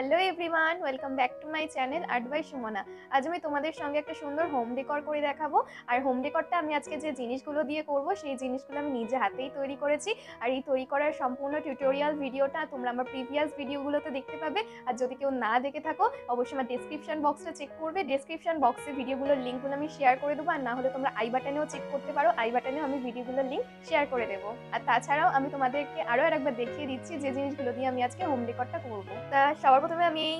Hello everyone, welcome back to my channel art by Sumana. আজ আমি তোমাদের সঙ্গে একটা সুন্দর হোম ডেকর করে দেখাবো। আর হোম ডেকরটা আমি আজকে যে জিনিসগুলো দিয়ে করব সেই জিনিসগুলো আমি নিজে হাতেই তৈরি করেছি। আর এই তৈরি করার সম্পূর্ণ টিউটোরিয়াল ভিডিওটা তোমরা আমার প্রিভিয়াস ভিডিওগুলোতে দেখতে পাবে। আর যদি কেউ না দেখে থাকো অবশ্যই আমার ডেসক্রিপশন বক্সটা চেক করবে। ডেসক্রিপশন বক্সে ভিডিওগুলোর লিঙ্কগুলো আমি শেয়ার করে দেবো, আর না হলে তোমরা আই বাটনেও চেক করতে পারো। আই বাটনেও আমি ভিডিওগুলোর লিঙ্ক শেয়ার করে দেবো। আর তাছাড়াও আমি তোমাদেরকে আরও একবার দেখিয়ে দিচ্ছি যে জিনিসগুলো দিয়ে আমি আজকে হোম ডেকরটা করবো। তা সবার প্রথমে আমি এই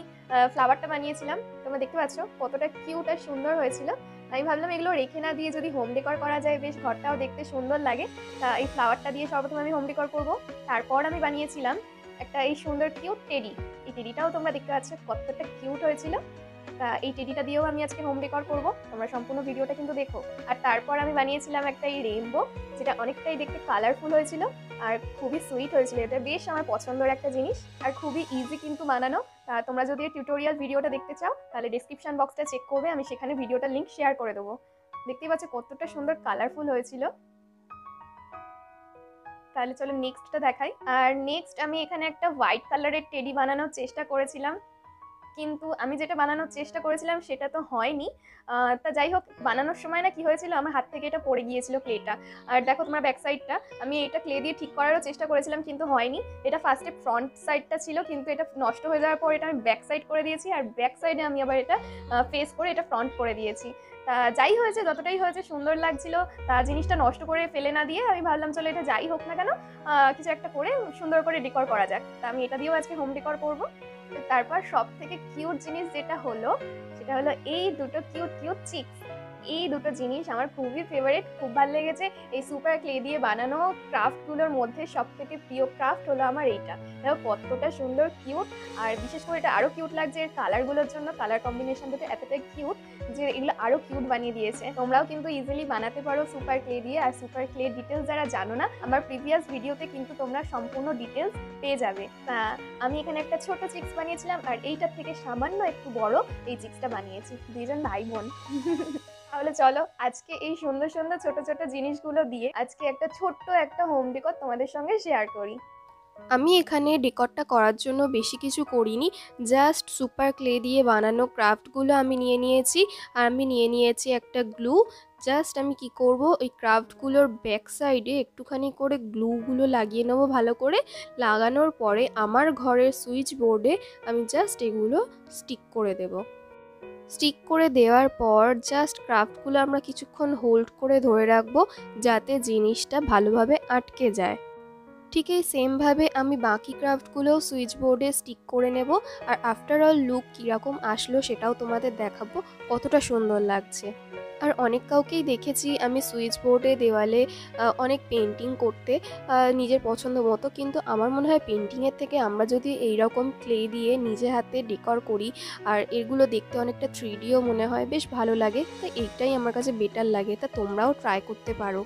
ফ্লাওয়ারটা বানিয়েছিলাম। তোমরা দেখতে পাচ্ছ কতটা কিউট আর সুন্দর হয়েছিল। আমি ভাবলাম এগুলো রেখে না দিয়ে যদি হোম ডেকর করা যায় বেশ ঘরটাও দেখতে সুন্দর লাগে। তা এই ফ্লাওয়ারটা দিয়ে সর্বপ্রথমে আমি হোম ডেকর করবো। তারপর আমি বানিয়েছিলাম একটা এই সুন্দর কিউট টেডি। এই টেডিটাও তোমরা দেখতে পাচ্ছ কতটা কিউট হয়েছিল। তা এই টেডিটা দিয়েও আমি আজকে হোম ডেকর করবো, তোমরা সম্পূর্ণ ভিডিওটা কিন্তু দেখো। আর তারপর আমি বানিয়েছিলাম একটা এই রেইনবো, যেটা অনেকটাই দেখতে কালারফুল হয়েছিল আর খুবই সুইট হয়েছিল। এটা বেশ আমার পছন্দের একটা জিনিস আর খুবই ইজি কিন্তু বানানো। তোমরা যদি টিউটোরিয়াল ভিডিওটা দেখতে চাও তাহলে ডেসক্রিপশন বক্সটা চেক করবে, আমি সেখানে ভিডিওটার লিঙ্ক শেয়ার করে দেবো। দেখতেই পাচ্ছ কতটা সুন্দর কালারফুল হয়েছিল। তাহলে চলো নেক্সটটা দেখাই। আর নেক্সট আমি এখানে একটা হোয়াইট কালারের টেডি বানানোর চেষ্টা করেছিলাম, কিন্তু আমি যেটা বানানোর চেষ্টা করেছিলাম সেটা তো হয়নি। তা যাই হোক, বানানোর সময় না কি হয়েছিল, আমার হাত থেকে এটা পড়ে গিয়েছিল ক্লেটা। আর দেখো তোমার ব্যাক সাইডটা আমি এটা ক্লে দিয়ে ঠিক করারও চেষ্টা করেছিলাম কিন্তু হয়নি। এটা ফার্স্টে ফ্রন্ট সাইডটা ছিল, কিন্তু এটা নষ্ট হয়ে যাওয়ার পর এটা আমি ব্যাক সাইড করে দিয়েছি, আর ব্যাক সাইডে আমি আবার এটা ফেস করে এটা ফ্রন্ট করে দিয়েছি। তা যাই হয়েছে, যতটাই হয়েছে সুন্দর লাগছিল। তা জিনিসটা নষ্ট করে ফেলে না দিয়ে আমি ভাবলাম চলো এটা যাই হোক না কেন কিছু একটা করে সুন্দর করে ডেকর করা যাক। তা আমি এটা দিয়েও আজকে হোম ডেকর করবো। তারপর সব থেকে কিউট জিনিস যেটা হলো সেটা হলো এই দুটো কিউট কিউট চিক্স। এই দুটো জিনিস আমার খুবই ফেভারিট, খুব ভালো লেগেছে। এই সুপার ক্লে দিয়ে বানানো ক্রাফটগুলোর মধ্যে সব থেকে প্রিয় ক্রাফট হলো আমার এইটা। দেখো কতটা সুন্দর কিউট, আর বিশেষ করে এটা আরো কিউট লাগছে এর কালারগুলোর জন্য। কালার কম্বিনেশন দুটো এতটাই কিউট যে এগুলো আরো কিউট বানিয়ে দিয়েছে। তোমরাও কিন্তু ইজিলি বানাতে পারো সুপার ক্লে দিয়ে। আর সুপার ক্লে ডিটেলস যারা জানো না, আমার প্রিভিয়াস ভিডিওতে কিন্তু তোমরা সম্পূর্ণ ডিটেলস পেয়ে যাবে। আমি এখানে একটা ছোট চিক্স বানিয়েছিলাম, আর এইটার থেকে সামান্য একটু বড় এই চিক্সটা বানিয়েছি। দুইজন ভাই বোন। তাহলে চলো আজকে এই সুন্দর সুন্দর ছোট ছোট জিনিসগুলো দিয়ে আজকে একটা ছোট্ট একটা হোম ডেকর তোমাদের সঙ্গে শেয়ার করি। আমি এখানে ডেকরটা করার জন্য বেশি কিছু করিনি, জাস্ট সুপার ক্লে দিয়ে বানানো ক্রাফটগুলো আমি নিয়ে নিয়েছি। আর আমি নিয়ে নিয়েছি একটা গ্লু। জাস্ট আমি কি করব, ওই ক্রাফটগুলোর ব্যাক সাইডে একটুখানি করে গ্লুগুলো লাগিয়ে নেবো ভালো করে। লাগানোর পরে আমার ঘরের সুইচ বোর্ডে আমি জাস্ট এগুলো স্টিক করে দেব। স্টিক করে দেওয়ার পর জাস্ট ক্রাফটগুলো আমরা কিছুক্ষণ হোল্ড করে ধরে রাখবো, যাতে জিনিসটা ভালোভাবে আটকে যায়। ঠিক এই সেমভাবে আমি বাকি ক্রাফটগুলোও সুইচ বোর্ডে স্টিক করে নেব। আর আফটার অল লুক কীরকম আসলো সেটাও তোমাদের দেখাবো, কতটা সুন্দর লাগছে। আর অনেক কাউকেই দেখেছি আমি সুইচ বোর্ডে দেওয়ালে অনেক পেন্টিং করতে নিজের পছন্দ মতো, কিন্তু আমার মনে হয় পেন্টিংয়ের থেকে আমরা যদি এইরকম ক্লে দিয়ে নিজে হাতে ডেকর করি আর এগুলো দেখতে অনেকটা 3Dও মনে হয়, বেশ ভালো লাগে। তো এইটাই আমার কাছে বেটার লাগে। তা তোমরাও ট্রাই করতে পারো।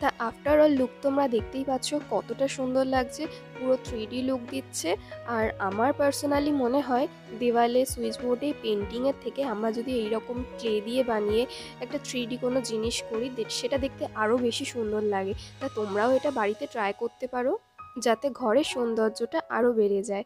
তা আফটার অল লুক তোমরা দেখতেই পাচ্ছ কতটা সুন্দর লাগছে, পুরো 3D লুক দিচ্ছে। আর আমার পার্সোনালি মনে হয় দেওয়ালে সুইচ বোর্ডে পেন্টিংয়ের থেকে আমরা যদি এইরকম ক্লে দিয়ে বানিয়ে একটা 3D কোনো জিনিস করি সেটা দেখতে আরও বেশি সুন্দর লাগে। তা তোমরাও এটা বাড়িতে ট্রাই করতে পারো, যাতে ঘরের সৌন্দর্যটা আরও বেড়ে যায়।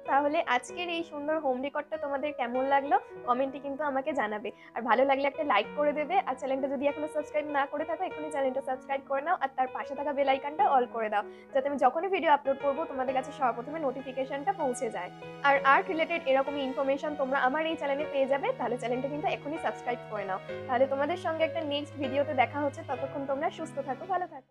তাহলে আজকের এই সুন্দর হোম ডেকরটা তোমাদের কেমন লাগলো কমেন্টে কিন্তু আমাকে জানাবে। আর ভালো লাগলে একটা লাইক করে দেবে, আর চ্যানেলটা যদি এখনো সাবস্ক্রাইব না করে থাকো এখনই চ্যানেলটা সাবস্ক্রাইব করে নাও, আর তার পাশে থাকা বেল আইকনটা অল করে দাও, যাতে আমি যখনই ভিডিও আপলোড করবো তোমাদের কাছে সর্বপ্রথমে নোটিফিকেশনটা পৌঁছে যায়। আর আর্ট রিলেটেড এরকমই ইনফরমেশন তোমরা আমার এই চ্যানেলে পেয়ে যাবে, তাহলে চ্যানেলটা কিন্তু এখনই সাবস্ক্রাইব করে নাও। তাহলে তোমাদের সঙ্গে একটা নেক্সট ভিডিওতে দেখা হচ্ছে, ততক্ষণ তোমরা সুস্থ থাকো, ভালো থাকো।